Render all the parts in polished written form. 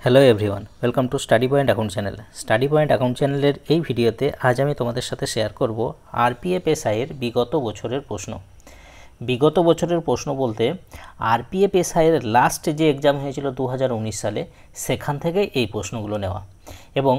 Hello everyone, welcome to study point account channel. Study point account চ্যানেলের এই ভিডিওতে আজ আমি তোমাদের সাথে শেয়ার করব আরপিএফএসআইয়ের বিগত বছরের প্রশ্ন। বিগত বছরের প্রশ্ন বলতে আরপিএফএসআইয়ের লাস্ট যে এক্সাম হয়েছিল 2019 সালে, সেখান থেকে এই প্রশ্নগুলো নেওয়া। এবং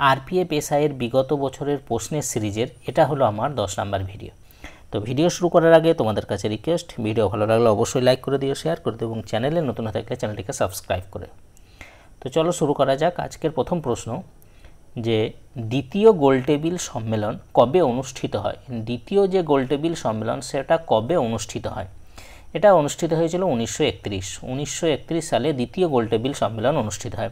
আরপিএফএসআইয়ের বিগত বছরের প্রশ্নের সিরিজের এটা হলো আমার 10 নাম্বার ভিডিও। তো ভিডিও শুরু করার আগে তোমাদের কাছে রিকোয়েস্ট, ভিডিও ভালো লাগলে অবশ্যই লাইক করে দিও, শেয়ার করে দিও এবং চ্যানেলে নতুন হয়ে থাকলে চ্যানেলটিকে সাবস্ক্রাইব করে। তো চলো শুরু করা যাক। আজকের প্রথম প্রশ্ন যে দ্বিতীয় গোলটেবিল সম্মেলন কবে অনুষ্ঠিত হয়? দ্বিতীয় যে গোলটেবিল সম্মেলন সেটা কবে অনুষ্ঠিত হয়? এটা অনুষ্ঠিত হয়েছিল 1931 সালে দ্বিতীয় গোলটেবিল সম্মেলন অনুষ্ঠিত হয়।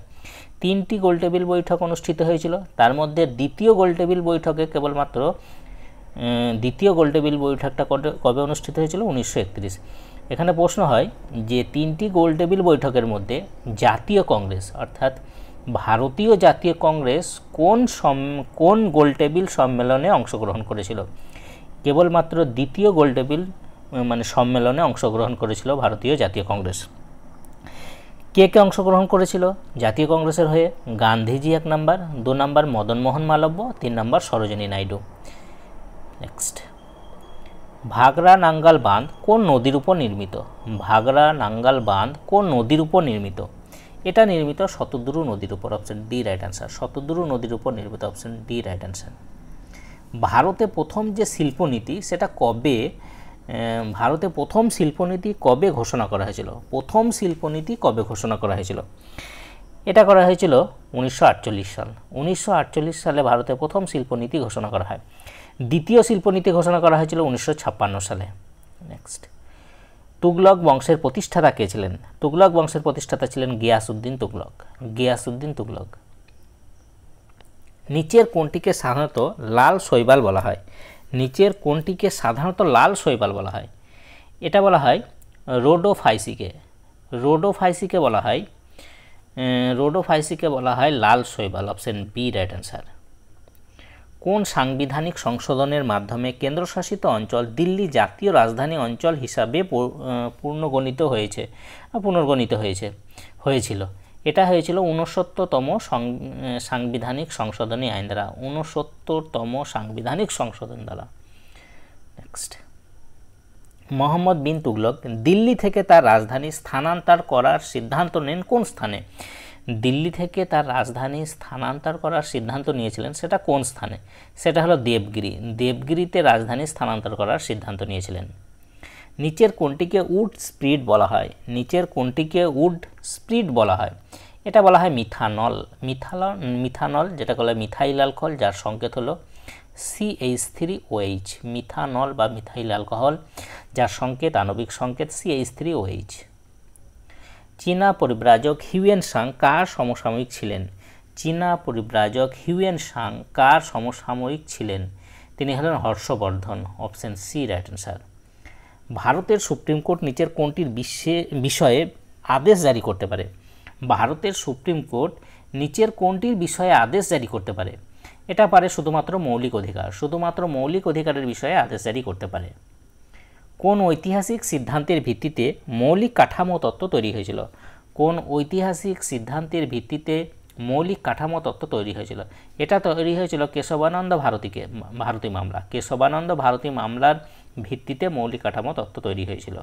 3টি গোলটেবিল বৈঠক অনুষ্ঠিত হয়েছিল, তার মধ্যে দ্বিতীয় গোলটেবিল বৈঠকে কেবলমাত্র দ্বিতীয় গোলটেবিল বৈঠকটা কবে অনুষ্ঠিত হয়েছিল? 1931। এখানে প্রশ্ন হয় যে 3টি গোলটেবিল বৈঠকের মধ্যে জাতীয় কংগ্রেস অর্থাৎ ভারতীয় জাতীয় কংগ্রেস কোন গোলটেবিল সম্মেলনে অংশগ্রহণ করেছিল? কেবলমাত্র দ্বিতীয় গোলটেবিল সম্মেলনে অংশগ্রহণ করেছিল ভারতীয় জাতীয় কংগ্রেস। কে কে অংশগ্রহণ করেছিল জাতীয় কংগ্রেসের হয়ে? Gandhiji 1 number, 2 number Madan Mohan Malviya, 3 number Sarojini Naidu. Next, Bhagra Nangal বাঁধ কোন নদীর উপর নির্মিত? ভাগড়া নাঙ্গাল বাঁধ কোন নদীর উপর নির্মিত? এটা নির্মিত শতদ্রু নদীর উপর, option D right answer. Shatadru নদীর উপর নির্মিত, অপশন ডি রাইট অ্যান্সার। ভারতে প্রথম যে শিল্পনীতি সেটা কবে, ভারতে প্রথম শিল্পনীতি কবে ঘোষণা করা হয়েছিল? প্রথম শিল্পনীতি কবে ঘোষণা করা হয়েছিল? এটা করা হয়েছিল 1948 সাল। 1948 সালে ভারতে প্রথম শিল্পনীতি ঘোষণা করা হয়। দ্বিতীয় শিল্পনীতি ঘোষণা করা হয়েছিল 1956 সালে। নেক্সট, তুগলক বংশের প্রতিষ্ঠাতা কে ছিলেন? তুগলক বংশের প্রতিষ্ঠাতা ছিলেন গিয়াসউদ্দিন তুগলক। গিয়াসউদ্দিন তুগলক। নিচের কোনটিকে সাধারণত লাল শৈবাল বলা হয়? নিচের কোনটিকে সাধারণত লাল শৈবাল বলা হয়? এটা বলা হয় রোডোফাইসিকে। রোডোফাইসিকে বলা হয় লাল শৈবাল, অপশন বি রাইট অ্যান্সার। কোন সাংবিধানিক সংশোধনের মাধ্যমে কেন্দ্রশাসিত অঞ্চল দিল্লি জাতীয় রাজধানী অঞ্চল হিসাবে পুনর্গঠিত হয়েছিল? এটা হয়েছিল 69তম সাংবিধানিক সংশোধনী আইন দ্বারা। 69তম সাংবিধানিক সংশোধন দ্বারা। নেক্সট, মোহাম্মদ বিন তুগলক দিল্লি থেকে তার রাজধানী স্থানান্তর করার সিদ্ধান্ত নেন কোন স্থানে? দিল্লি থেকে তার রাজধানী স্থানান্তর করার সিদ্ধান্ত নিয়েছিলেন, সেটা কোন স্থানে? সেটা হলো দেবগিরি। দেবগিরিতে রাজধানী স্থানান্তর করার সিদ্ধান্ত নিয়েছিলেন। নিচের কোনটিকে উড স্প্রিট বলা হয়? নিচের কোনটিকে উড স্প্রিট বলা হয়? এটা বলা হয় মিথানল। মিথানল যেটা বলা হয় মিথাইল অ্যালকোহল, যার সংকেত হলো CH3OH। মিথানল বা মিথাইল অ্যালকোহল, যার সংকেত আণবিক সংকেত CH3OH। চীনা পরিব্রাজক হিউয়েন সাং কার সমসাময়িক ছিলেন? চীনা পরিব্রাজক হিউয়েন সাং কার সমসাময়িক ছিলেন? তিনি হলেন Harshavardhan, option C right answer. ভারতের সুপ্রিম কোর্ট নিচের কোনটির বিষয়ে আদেশ জারি করতে পারে? ভারতের সুপ্রিম কোর্ট নিচের কোনটির বিষয়ে আদেশ জারি করতে পারে? এটা পারে শুধুমাত্র মৌলিক অধিকার। শুধুমাত্র মৌলিক অধিকারের বিষয়ে আদেশ জারি করতে পারে। কোন ঐতিহাসিক সিদ্ধান্তের ভিত্তিতে মৌলিক কাঠামো তত্ত্ব তৈরি হয়েছিল? কোন ঐতিহাসিক সিদ্ধান্তের ভিত্তিতে মৌলিক কাঠামো তত্ত্ব তৈরি হয়েছিল? এটা তৈরি হয়েছিল কেশবানন্দ ভারতী মামলা। কেশবানন্দ ভারতী মামলার ভিত্তিতে মৌলিক কাঠামো তত্ত্ব তৈরি হয়েছিল।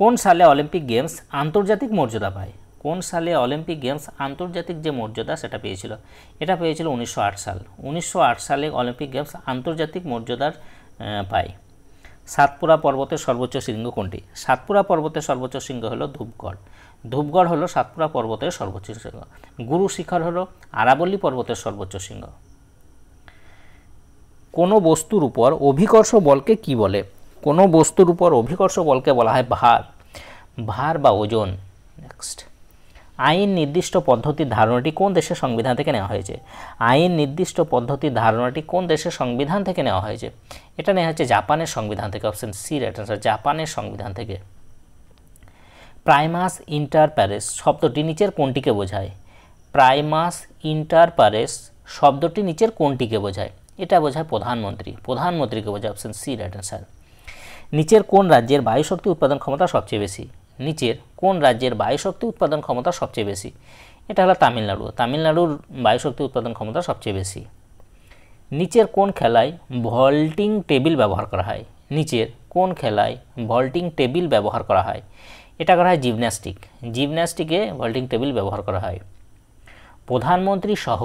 কোন সালে অলিম্পিক গেমস আন্তর্জাতিক মর্যাদা পায়? কোন সালে অলিম্পিক গেমস আন্তর্জাতিক যে মর্যাদা সেটা পেয়েছিল? এটা পেয়েছিল 1908 সাল। 1908 সালে অলিম্পিক গেমস আন্তর্জাতিক মর্যাদার পায়। সাতপুরা পর্বতের সর্বোচ্চ শৃঙ্গ কোনটি? সাতপুরা পর্বতের সর্বোচ্চ শৃঙ্গ হলো ধূপগড়। ধূপগড় হলো সাতপুরা পর্বতের সর্বোচ্চ শৃঙ্গ। গুরু শিখর হলো আরাবল্লী পর্বতের সর্বোচ্চ শৃঙ্গ। কোনো বস্তুর উপর অভিকর্ষ বলকে কি বলে? কোনো বস্তুর উপর অভিকর্ষ বলকে বলা হয় ভার বা ওজন। নেক্সট, আইন নির্দিষ্ট পদ্ধতির ধারণাটি কোন দেশের সংবিধান থেকে নেওয়া হয়েছে? আইন নির্দিষ্ট পদ্ধতির ধারণাটি কোন দেশের সংবিধান থেকে নেওয়া হয়েছে? এটা নেওয়া হচ্ছে জাপানের সংবিধান থেকে, অপশন সি রাইট অ্যান্সার। জাপানের সংবিধান থেকে। প্রাইমাস ইন্টার প্যারেস শব্দটি নিচের কোনটিকে বোঝায়? প্রাইমাস ইন্টার প্যারেস শব্দটি নিচের কোনটিকে বোঝায়? এটা বোঝায় প্রধানমন্ত্রীকে বোঝায়, অপশন সি রাইট অ্যান্সার। নিচের কোন রাজ্যের বায়ুশক্তি উৎপাদন ক্ষমতা সবচেয়ে বেশি? নিচের কোন রাজ্যের বায়ুশক্তি উৎপাদন ক্ষমতা সবচেয়ে বেশি? এটা হলো তামিলনাড়ু। তামিলনাড়ুর বায়ুশক্তি উৎপাদন ক্ষমতা সবচেয়ে বেশি। নিচের কোন খেলায় ভল্টিং টেবিল ব্যবহার করা হয়? নিচের কোন খেলায় ভল্টিং টেবিল ব্যবহার করা হয়? এটা করা হয় জিমন্যাস্টিক। জিমন্যাস্টিকে ভল্টিং টেবিল ব্যবহার করা হয়। প্রধানমন্ত্রী সহ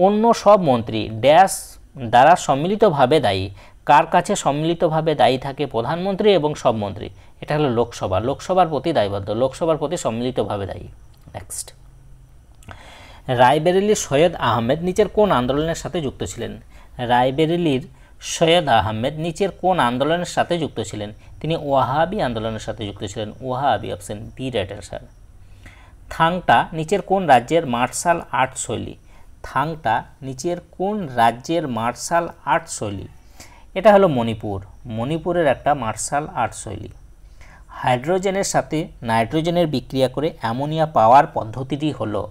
অন্য সব মন্ত্রী ড্যাশ দ্বারা সম্মিলিতভাবে দায়ী। কার কাছে সম্মিলিতভাবে দায়ী থাকে প্রধানমন্ত্রী এবং সব মন্ত্রী? এটা হলো লোকসভা। লোকসভার প্রতি দায়বদ্ধ, লোকসভার প্রতি সম্মিলিতভাবে দায়ী। নেক্সট, রায়বেরেলির সৈয়দ আহমেদ নিচের কোন আন্দোলনের সাথে যুক্ত ছিলেন? রায়বেরেলির সৈয়দ আহমেদ নিচের কোন আন্দোলনের সাথে যুক্ত ছিলেন? তিনি ওয়াহাবি আন্দোলনের সাথে যুক্ত ছিলেন। Wahhabi, option B right answer. Thangta নিচের কোন রাজ্যের মার্শাল আর্ট শৈলী? থাংটা নিচের কোন রাজ্যের মার্শাল আর্ট শৈলী? এটা হলো মণিপুর। মণিপুরের একটা মার্শাল আর্ট শৈলী। হাইড্রোজেনের সাথে নাইট্রোজেনের বিক্রিয়া করে অ্যামোনিয়া পাওয়ার পদ্ধতিটি হলো,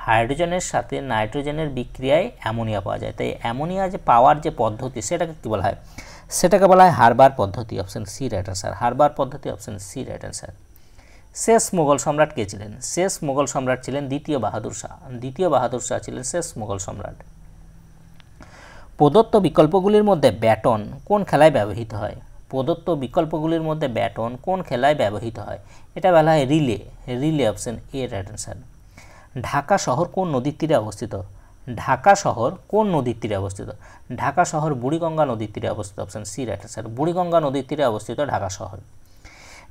হাইড্রোজেনের সাথে নাইট্রোজেনের বিক্রিয়ায় অ্যামোনিয়া পাওয়া যায়। তাই অ্যামোনিয়া যে পাওয়ার যে পদ্ধতি সেটাকে কী বলা হয়? সেটাকে বলা হয় হারবার পদ্ধতি। Option C right answer. Haber পদ্ধতি, অপশন সি রাইট অ্যান্সার। শেষ মুঘল সম্রাট কে ছিলেন? শেষ মুঘল সম্রাট ছিলেন দ্বিতীয় বাহাদুর শাহ। দ্বিতীয় বাহাদুর শাহ ছিলেন শেষ মুঘল সম্রাট। প্রদত্ত বিকল্পগুলির মধ্যে ব্যাটন কোন খেলায় ব্যবহৃত হয়? প্রদত্ত বিকল্পগুলির মধ্যে ব্যাটন কোন খেলায় ব্যবহৃত হয়? এটা বলা হয় relay. Relay, option A right answer. Dhaka শহর কোন নদীর তীরে অবস্থিত? ঢাকা শহর কোন নদীর তীরে অবস্থিত? ঢাকা শহর বুড়িগঙ্গা নদীর তীরে অবস্থিত। Option C right answer. Buriganga নদীর তীরে অবস্থিত ঢাকা শহর।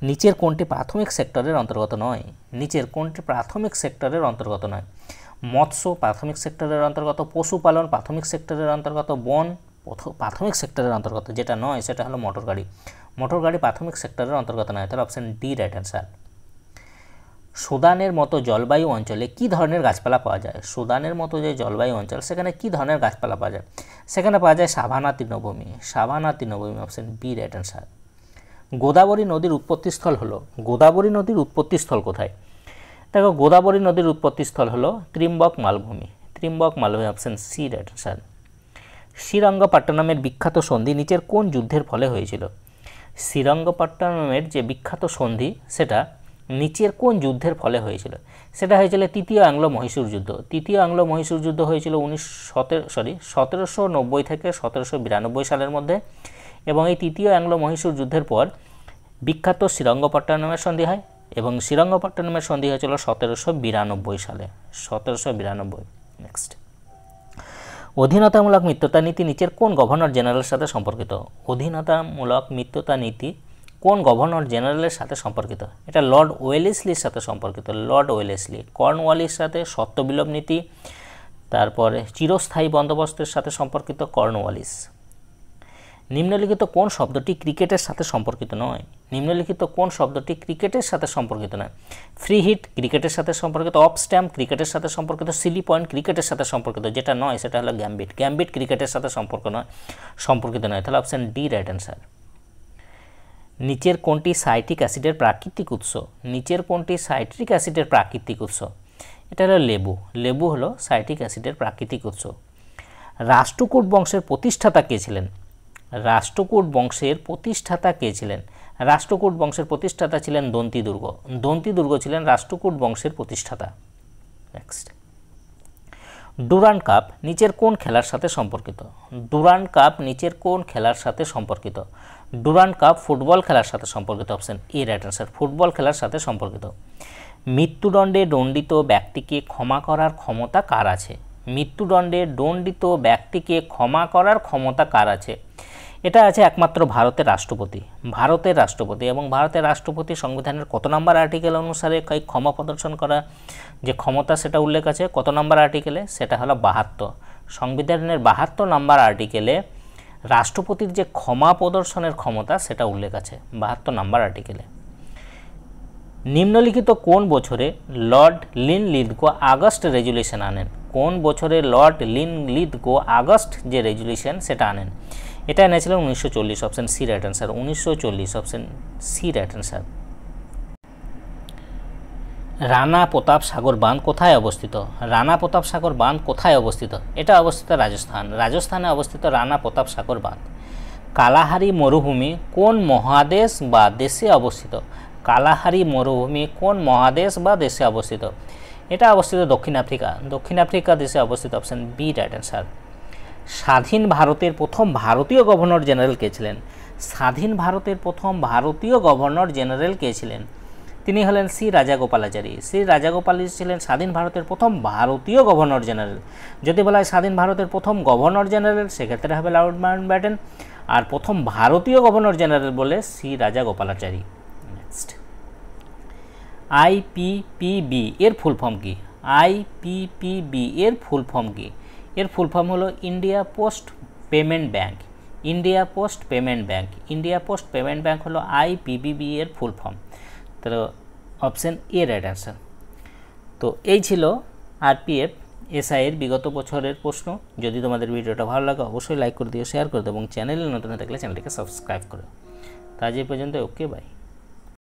নিচের কোনটি প্রাথমিক সেক্টরের অন্তর্গত নয়? নিচের কোনটি প্রাথমিক সেক্টরের অন্তর্গত নয়? মৎস্য প্রাথমিক সেক্টরের অন্তর্গত, পশুপালন প্রাথমিক সেক্টরের অন্তর্গত, বন প্রাথমিক সেক্টরের অন্তর্গত। যেটা নয় সেটা হলো মোটর গাড়ি। মোটর গাড়ি প্রাথমিক সেক্টরের অন্তর্গত নয়। তাহলে অপশন ডি রাইট অ্যান্সার। সুদানের মতো জলবায়ু অঞ্চলে কী ধরনের গাছপালা পাওয়া যায়? সুদানের মতো যে জলবায়ু অঞ্চল সেখানে কী ধরনের গাছপালা পাওয়া যায়? সেখানে পাওয়া যায় সাভানা তৃণভূমি। সাভানা তৃণভূমি, option B right answer. Godavari নদীর উৎপত্তিস্থল হলো, গোদাবরী নদীর উৎপত্তিস্থল কোথায়? দেখো, গোদাবরী নদীর উৎপত্তিস্থল হলো ত্রিম্বক মালভূমি। ত্রিম্বক মালভূমি, অপশন সি রাইট অ্যান্সার। শ্রীরঙ্গপট্টনমের বিখ্যাত সন্ধি নিচের কোন যুদ্ধের ফলে হয়েছিল? শ্রীরঙ্গপট্টনমের যে বিখ্যাত সন্ধি সেটা নিচের কোন যুদ্ধের ফলে হয়েছিল? সেটা হয়েছিল তৃতীয় অ্যাংলো মহীশূর যুদ্ধ। তৃতীয় অ্যাংলো মহীশূর যুদ্ধ হয়েছিল 1790 থেকে 1792 সালের মধ্যে, এবং এই তৃতীয় অ্যাংলো মহীশূর যুদ্ধের পর বিখ্যাত শ্রীরঙ্গপট্টনমের সন্ধি হয়, এবং শ্রীরঙ্গপট্টনমের সন্ধি হয়েছিল 1792 সালে। 1792। নেক্সট, অধীনতামূলক মিত্রতা নীতি নিচের কোন গভর্নর জেনারেলের সাথে সম্পর্কিত? অধীনতামূলক মিত্রতা নীতি কোন গভর্নর জেনারেলের সাথে সম্পর্কিত? এটা লর্ড ওয়েলেসলির সাথে সম্পর্কিত। Lord Wellesley. কর্নওয়ালিস সাথে সত্যবিলোপ নীতি, তারপরে চিরস্থায়ী বন্দোবস্তের সাথে সম্পর্কিত কর্নওয়ালিস। নিম্নলিখিত কোন শব্দটি ক্রিকেটের সাথে সম্পর্কিত নয়? নিম্নলিখিত কোন শব্দটি ক্রিকেটের সাথে সম্পর্কিত নয়? ফ্রি হিট ক্রিকেটের সাথে সম্পর্কিত, অফ স্ট্যাম্প ক্রিকেটের সাথে সম্পর্কিত, সিলি পয়েন্ট ক্রিকেটের সাথে সম্পর্কিত। যেটা নয় সেটা হলো গ্যাম্বিট। গ্যাম্বিট ক্রিকেটের সাথে সম্পর্কিত নয়। তাহলে অপশন ডি রাইট অ্যান্সার। নিচের কোনটি সাইট্রিক অ্যাসিডের প্রাকৃতিক উৎস? নিচের কোনটি সাইট্রিক অ্যাসিডের প্রাকৃতিক উৎস? এটা হলো লেবু। লেবু হলো সাইট্রিক অ্যাসিডের প্রাকৃতিক উৎস। রাষ্ট্রকূট বংশের প্রতিষ্ঠাতা কে ছিলেন? রাষ্ট্রকূট বংশের প্রতিষ্ঠাতা কে ছিলেন? রাষ্ট্রকূট বংশের প্রতিষ্ঠাতা ছিলেন দন্তি দুর্গ। দন্তি দুর্গ ছিলেন রাষ্ট্রকূট বংশের প্রতিষ্ঠাতা। নেক্সট, ডুরান্ড কাপ নিচের কোন খেলার সাথে সম্পর্কিত? ডুরান্ড কাপ নিচের কোন খেলার সাথে সম্পর্কিত? ডুরান্ড কাপ ফুটবল খেলার সাথে সম্পর্কিত। Option A right answer. Football খেলার সাথে সম্পর্কিত। মৃত্যুদণ্ডে দণ্ডিত ব্যক্তিকে ক্ষমা করার ক্ষমতা কার আছে? মৃত্যুদণ্ডে দণ্ডিত ব্যক্তিকে ক্ষমা করার ক্ষমতা কার আছে? এটা আছে একমাত্র ভারতের রাষ্ট্রপতি। ভারতের রাষ্ট্রপতি। এবং ভারতের রাষ্ট্রপতি সংবিধানের কত নম্বর আর্টিকেল অনুসারে এই ক্ষমা প্রদর্শন করা যে ক্ষমতা সেটা উল্লেখ আছে কত নম্বর আর্টিকেলে? সেটা হলো 72। সংবিধানের 72 নম্বর আর্টিকেলে রাষ্ট্রপতির যে ক্ষমা প্রদর্শনের ক্ষমতা সেটা উল্লেখ আছে 72 নম্বর আর্টিকেলে। নিম্নলিখিত কোন বছরে লর্ড লিনলিথগো আগস্ট রেজুলেশন আনেন? কোন বছরে লর্ড লিনলিথগো আগস্ট যে রেজুলেশন সেটা আনেন? এটা এনেছিলেন 1940। Option C right answer. 1940, option C right answer. Rana Pratap Sagar বাঁধ কোথায় অবস্থিত? রানা প্রতাপ সাগর বাঁধ কোথায় অবস্থিত? এটা অবস্থিত রাজস্থান। রাজস্থানে অবস্থিত রানা প্রতাপ সাগর বাঁধ। কালাহারি মরুভূমি কোন মহাদেশ বা দেশে অবস্থিত? কালাহারি মরুভূমি কোন মহাদেশ বা দেশে অবস্থিত? এটা অবস্থিত দক্ষিণ আফ্রিকা দেশে অবস্থিত। Option B right answer. স্বাধীন ভারতের প্রথম ভারতীয় গভর্নর জেনারেল কে ছিলেন? স্বাধীন ভারতের প্রথম ভারতীয় গভর্নর জেনারেল কে ছিলেন? তিনি হলেন শ্রী রাজাগোপালাচারী। শ্রী রাজাগোপালাচারী ছিলেন স্বাধীন ভারতের প্রথম ভারতীয় গভর্নর জেনারেল। যদি বলা হয় স্বাধীন ভারতের প্রথম গভর্নর জেনারেল, সেক্ষেত্রে হবে লর্ড মাউন্টব্যাটেন। আর প্রথম ভারতীয় গভর্নর জেনারেল বলে শ্রী রাজাগোপালাচারী। নেক্সট, আইপিপিবি এর ফুল ফর্ম কি? আইপিপিবি এর ফুল ফর্ম কি? এর ফুল ফর্ম হলো India post payment bank. India post payment bank. India post payment bank হলো আইপিপিবি এর ফুল ফর্ম। তো অপশন এ রাইট অ্যান্সার। তো এই ছিল আরপিএফ এসআই এর বিগত বছরের প্রশ্ন। যদি তোমাদের ভিডিওটা ভালো লাগে অবশ্যই লাইক করে দিও, শেয়ার করে দিও এবং চ্যানেলে নতুন থাকলে চ্যানেলটিকে সাবস্ক্রাইব করো। তো আজ এই পর্যন্ত, ওকে বাই।